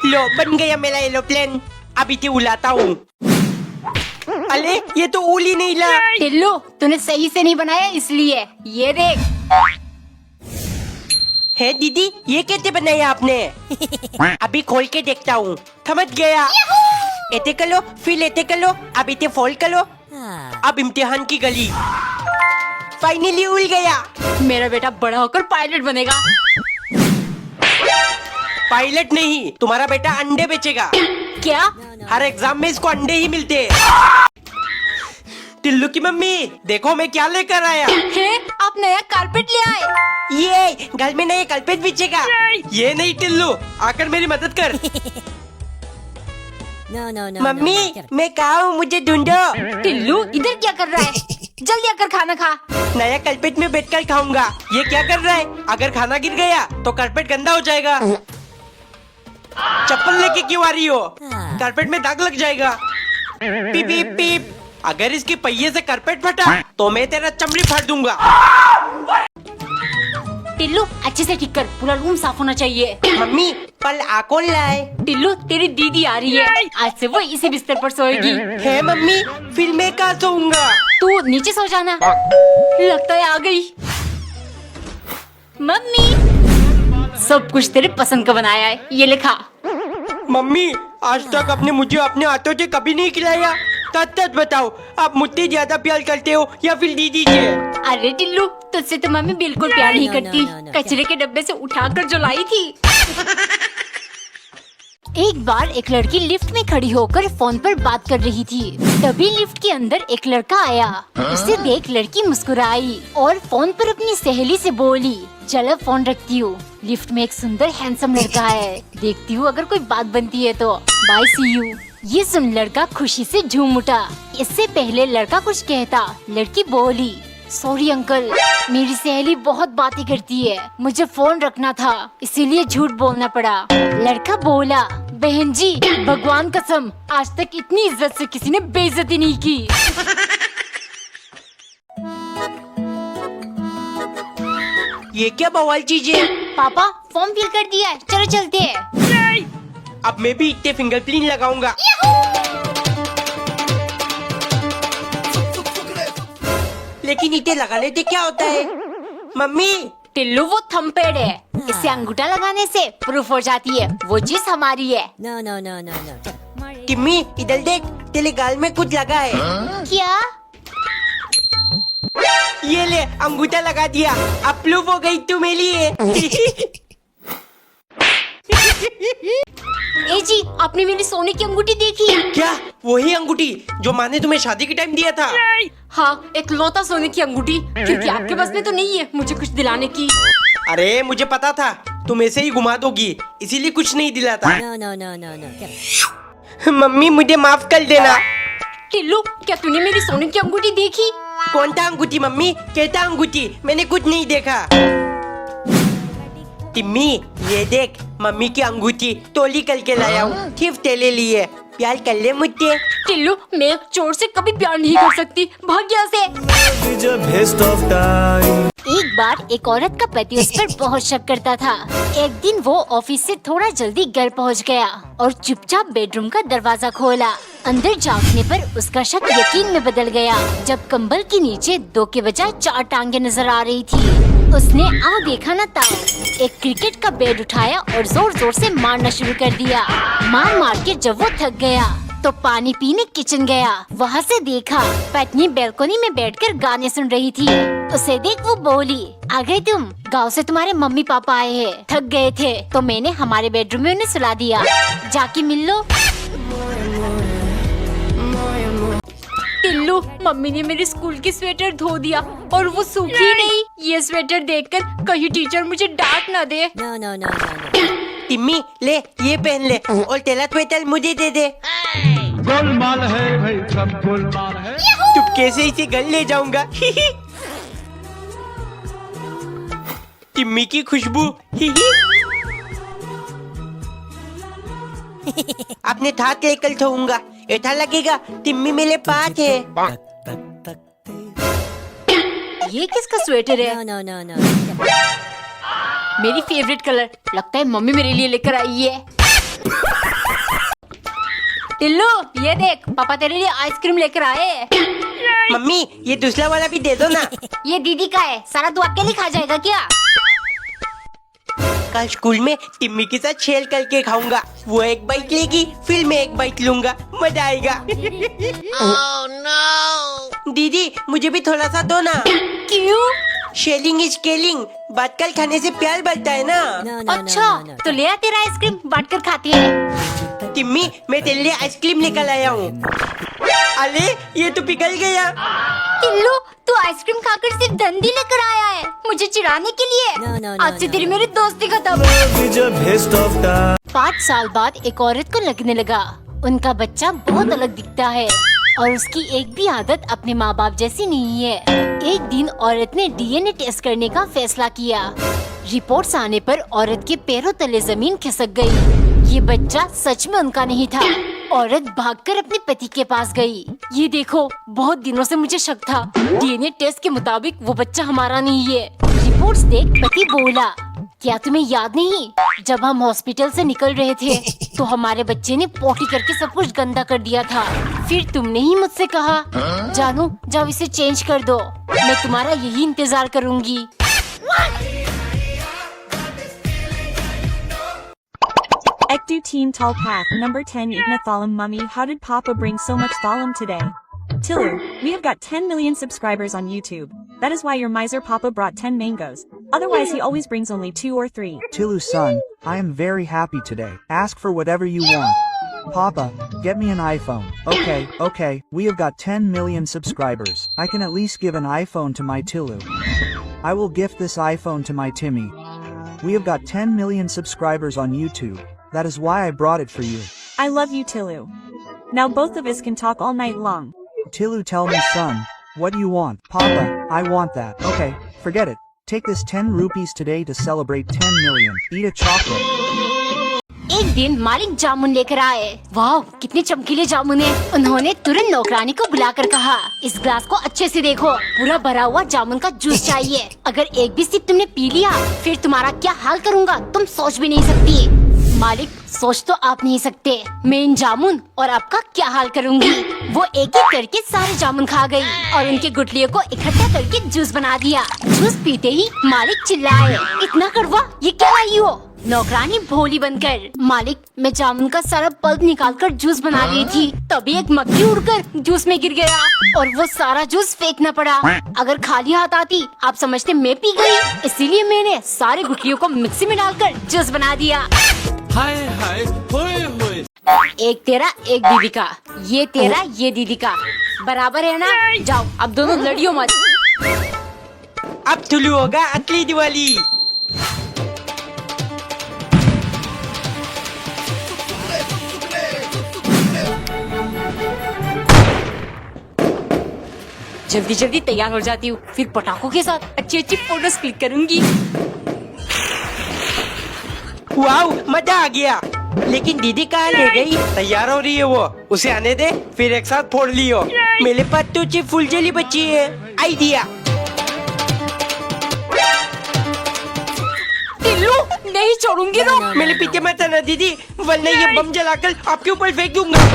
लो बन गया मेरा एरोप्लेन, अभी इसे उड़ाता हूँ। अरे ये तो उड़ ही नहीं रहा। टिल्लू तूने सही से नहीं बनाया इसलिए। ये देख। है दीदी, ये कैसे बनाया आपने? अभी खोल के देखता हूँ। समझ गया। ऐसे कर लो, फिर ऐसे कर लो, अब इसे फोल्ड कर लो। अब इम्तिहान की गली। फाइनली उड़ गया। मेरा बेटा बड़ा होकर पायलट बनेगा। पायलट नहीं, तुम्हारा बेटा अंडे बेचेगा। क्या? हर एग्जाम में इसको अंडे ही मिलते हैं। टिल्लू की मम्मी देखो मैं क्या लेकर आया। है आप नया कारपेट ले आए। ये घर में नया कारपेट बिछेगा। ये नहीं टिल्लू, आकर मेरी मदद कर। मम्मी मैं कहाँ हूँ, मुझे ढूंढो। टिल्लू इधर क्या कर रहा है? जल्दी आकर खाना खा। नया कारपेट में बैठकर खाऊंगा। ये क्या कर रहा है? अगर खाना गिर गया तो कारपेट गंदा हो जाएगा। चप्पल लेके क्यों आ रही हो? कारपेट में दाग लग जाएगा। पीप पीप पीप। अगर इसकी पहिए से कारपेट फटा तो मैं तेरा चमड़ी फाड़ दूंगा। टिल्लू अच्छे से ठीक कर, पूरा रूम साफ होना चाहिए। मम्मी पल आ कौन लाए? टिल्लू तेरी दीदी आ रही है, आज से वो इसी बिस्तर पर सोएगी। है मम्मी, फिर मैं कहाँ सोऊंगा? तू नीचे सो जाना। लगता है आ गई। मम्मी सब कुछ तेरे पसंद का बनाया है, ये लिखा। मम्मी आज तक आपने मुझे अपने हाथों से कभी नहीं खिलाया। सच सच बताओ, आप मुझसे ज्यादा प्यार करते हो या फिर दीदी से? अरे टिल्लू तुझसे तो मम्मी बिल्कुल प्यार नहीं करती। कचरे के डब्बे से उठाकर जो लाई थी। एक बार एक लड़की लिफ्ट में खड़ी होकर फोन पर बात कर रही थी। तभी लिफ्ट के अंदर एक लड़का आया। उसे देख लड़की मुस्कुराई और फोन पर अपनी सहेली से बोली, चलो फोन रखती हूँ, लिफ्ट में एक सुंदर हैंडसम लड़का है, देखती हूँ अगर कोई बात बनती है तो। Bye see you. ये सुन लड़का खुशी से झूम उठा। इससे पहले लड़का कुछ कहता, लड़की बोली, सॉरी अंकल, मेरी सहेली बहुत बातें करती है, मुझे फोन रखना था इसीलिए झूठ बोलना पड़ा। लड़का बोला, बहन जी भगवान कसम आज तक इतनी इज्जत से किसी ने बेइज्जती नहीं की। ये क्या बवाल चीज है? पापा फॉर्म फिल कर दिया है, चलो चलते हैं। अब मैं भी इतने फिंगरप्रिंट लगाऊंगा। लेकिन इतने लगाने से क्या होता है? मम्मी टिल्लू वो थंबप्रिंट है, इससे अंगूठा लगाने से प्रूफ हो जाती है वो चीज हमारी है। No. टिम्मी इधर देख, तेरे गाल में कुछ लगा है। क्या? ये ले अंगूठा लगा दिया, अब प्रूफ हो गई तू मेरी है। ए जी आपने मेरी सोने की अंगूठी देखी? क्या वही अंगूठी जो माँ ने तुम्हें शादी के टाइम दिया था? हाँ एक लौता सोने की अंगूठी, क्योंकि आपके पास में तो नहीं है मुझे कुछ दिलाने की। अरे मुझे पता था तुम ऐसे ही घुमा दोगी, इसीलिए कुछ नहीं दिलाता। No. मम्मी मुझे माफ कर देना। टिल्लू क्या तूने मेरी सोने की अंगूठी देखी? कौन था अंगूठी मम्मी? कैसा अंगूठी? मैंने कुछ नहीं देखा। टिम्मी ये देख, मम्मी की अंगूठी तोली करके लाया हूँ, सिर्फ तेरे लिए। प्यार कर ले मुझसे। टिल्लू मैं एक चोर से कभी प्यार नहीं कर सकती, भाग यहाँ से। एक बार एक औरत का पति उस पर बहुत शक करता था। एक दिन वो ऑफिस से थोड़ा जल्दी घर पहुंच गया और चुपचाप बेडरूम का दरवाजा खोला। अंदर झांकने पर उसका शक यकीन में बदल गया जब कंबल के नीचे 2 के बजाय 4 टांगे नजर आ रही थी। उसने देखा न था, एक क्रिकेट का बैट उठाया और जोर जोर से मारना शुरू कर दिया। मार के जब वो थक गया तो पानी पीने किचन गया। वहाँ से देखा पत्नी बैल्कनी में बैठकर गाने सुन रही थी। उसे देख वो बोली, आ गए तुम? गांव से तुम्हारे मम्मी पापा आए हैं, थक गए थे तो मैंने हमारे बेडरूम में उन्हें सुला दिया, जाके मिल लो। टिल्लू मम्मी ने मेरी स्कूल की स्वेटर धो दिया और वो सूखी नहीं। ये स्वेटर देखकर कहीं टीचर मुझे डांट न दे। No. टिम्मी ले ये पहन ले और तेरा स्वेटर मुझे दे दे। गोलमाल है भाई, सब गोलमाल है। चुपके से इसे घर ले जाऊंगा। टिम्मी की खुशबू। अपने हाथ लेकर सोऊंगा, ऐसा लगेगा टिम्मी मेरे पास है। ये किसका स्वेटर है? No. मेरी फेवरेट कलर, लगता है मम्मी मेरे लिए लेकर आई है। टिल्लू ये देख, पापा तेरे लिए आइसक्रीम लेकर आए। मम्मी ये दूसरा वाला भी दे दो ना। ये दीदी का है, सारा तू अकेले खा जाएगा क्या? कल स्कूल में टिम्मी के साथ शेयर करके खाऊंगा। वो एक बाइट लेगी, फिर मैं एक बाइट लूंगा, मजा आएगा। दीदी मुझे भी थोड़ा सा दो ना। क्यों? शेयरिंग इज केयरिंग, बात कर खाने से प्यार बढ़ता है ना। No, no, अच्छा no, no, no. तो ले आ तेरा आइसक्रीम, बांट कर खाती है। टिम्मी मैं तेरे लिए आइसक्रीम लेकर आया हूँ। अरे ये तो पिघल गया। टिल्लू तू आइसक्रीम खाकर सिर्फ धंधी लेकर आया है, मुझे चिढ़ाने के लिए। No, no, no, आज से no, तेरी no. मेरी दोस्ती खत्म। 5 साल बाद एक औरत को लगने लगा उनका बच्चा बहुत अलग दिखता है और उसकी एक भी आदत अपने माँ बाप जैसी नहीं है। एक दिन औरत ने डीएनए टेस्ट करने का फैसला किया। रिपोर्ट्स आने पर औरत के पैरों तले जमीन खिसक गई। ये बच्चा सच में उनका नहीं था। औरत भागकर अपने पति के पास गई। ये देखो, बहुत दिनों से मुझे शक था, डीएनए टेस्ट के मुताबिक वो बच्चा हमारा नहीं है। रिपोर्ट्स देख पति बोला, क्या तुम्हें याद नहीं, जब हम हॉस्पिटल से निकल रहे थे तो हमारे बच्चे ने पोटी करके सब कुछ गंदा कर दिया था। फिर तुमने ही मुझसे कहा, जानू जाओ इसे चेंज कर दो, मैं तुम्हारा यही इंतजार करूंगी। Ekdu Teen Tall Path number 10 Igna Thalam Mummy. How did Papa bring so much thalam today? Tilu, we have got 10 million subscribers on YouTube. That is why your miser Papa brought 10 mangoes. Otherwise he always brings only 2 or 3. Tilu son, I am very happy today. Ask for whatever you want. Papa, get me an iPhone. Okay, we have got 10 million subscribers. I can at least give an iPhone to my Tilu. I will gift this iPhone to my Timmy. We have got 10 million subscribers on YouTube. That is why I brought it for you. I love you Tilu. Now both of us can talk all night long. Tilu tell me son, what do you want? Papa, I want that. Okay, forget it. Take this 10 rupees today to celebrate 10 million. Eat a chocolate. एक दिन मालिक जामुन लेकर आए। वाह कितने चमकीले जामुन है। उन्होंने तुरंत नौकरानी को बुलाकर कहा, इस ग्लास को अच्छे से देखो, पूरा भरा हुआ जामुन का जूस चाहिए। अगर एक भी सिप तुमने पी लिया फिर तुम्हारा क्या हाल करूँगा तुम सोच भी नहीं सकती। मालिक सोच तो आप नहीं सकते, मैं इन जामुन और आपका क्या हाल करूंगी। वो एक एक करके सारे जामुन खा गई और उनके गुठलियों को इकट्ठा करके जूस बना दिया। जूस पीते ही मालिक चिल्लाए, इतना कड़वा, ये क्या लाई हो? नौकरानी भोली बनकर, मालिक मैं जामुन का सारा पल्प निकालकर जूस बना रही थी, तभी एक मक्खी उड़कर जूस में गिर गया और वो सारा जूस फेंकना पड़ा। अगर खाली हाथ आती आप समझते मैं पी गई, इसीलिए मैंने सारे गुठलियों को मिक्सी में डालकर जूस बना दिया। हाय हाय होए होए। एक तेरा एक दीदी का, ये तेरा ये दीदी का, बराबर है ना? जाओ अब दोनों लड़ियो मत। अब ठुलू होगा असली दिवाली। जल्दी जल्दी तैयार हो जाती हूँ, फिर पटाखों के साथ अच्छी अच्छी फोटोज क्लिक करूंगी। वाओ मजा आ गया। लेकिन दीदी कहाँ ले गई? तैयार हो रही है वो, उसे आने दे, फिर एक साथ फोड़ लियो। मेरे पास तो सिर्फ फुलझड़ी बची है। आइडिया। टिल्लू नहीं छोड़ूंगी तो। मेरे पीछे मत आना दीदी, वरना ये बम जलाकर आपके ऊपर फेंक दूंगा।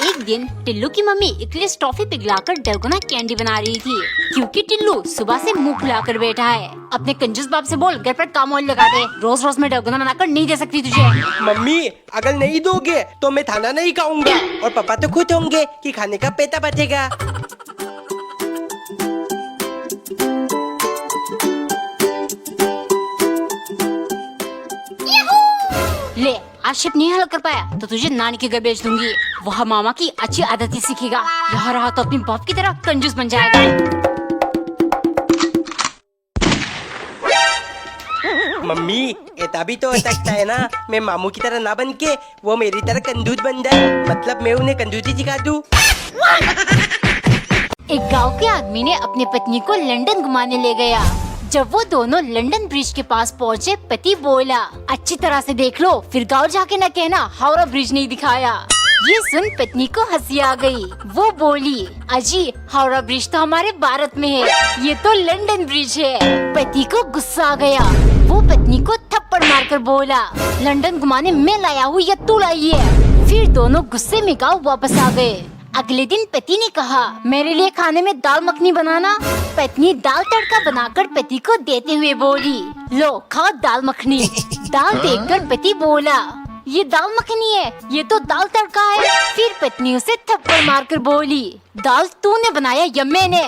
एक दिन टिल्लू की मम्मी इक्लिस टॉफी पिघलाकर डलगोना कैंडी बना रही थी, क्योंकि टिल्लू सुबह से मुंह फुलाकर बैठा है। अपने कंजूस बाप से बोल घर पर काम ऑयल लगा दे, रोज रोज मैं डलगोना बनाकर नहीं दे सकती तुझे। मम्मी अगर नहीं दोगे तो मैं खाना नहीं खाऊंगा और पापा तो खुद होंगे कि खाने का पैसा बचेगा। ले आज शिप नहीं हल कर पाया तो तुझे नानी के घर भेज दूंगी, वहाँ मामा की अच्छी आदतें सीखेगा। यहाँ रहा तो अपनी बाप की तरह कंजूस बन जाएगा। मम्मी ऐसा भी तो हो सकता है ना, मैं मामू की तरह ना बन के वो मेरी तरह कंजूस बन जाए, मतलब मैं उन्हें कंजूसी सिखा दूं। एक गांव के आदमी ने अपनी पत्नी को लंदन घुमाने ले गया। जब वो दोनों लंदन ब्रिज के पास पहुँचे, पति बोला, अच्छी तरह से देख लो, फिर गाँव जाके न कहना हावड़ा ब्रिज नहीं दिखाया। ये सुन पत्नी को हंसी आ गई। वो बोली, अजी हावड़ा ब्रिज तो हमारे भारत में है, ये तो लंदन ब्रिज है। पति को गुस्सा आ गया। वो पत्नी को थप्पड़ मारकर बोला, लंदन घुमाने मैं लाया हूँ या तू लाई है? फिर दोनों गुस्से में गाँव वापस आ गए। अगले दिन पति ने कहा, मेरे लिए खाने में दाल मखनी बनाना। पत्नी दाल तड़का बनाकर पति को देते हुए बोली, लो खाओ दाल मखनी। दाल देखकर पति बोला, ये दाल मखनी है, ये तो दाल तड़का है। फिर पत्नी उसे थप्पड़ मारकर बोली, दाल तूने बनाया या मैंने?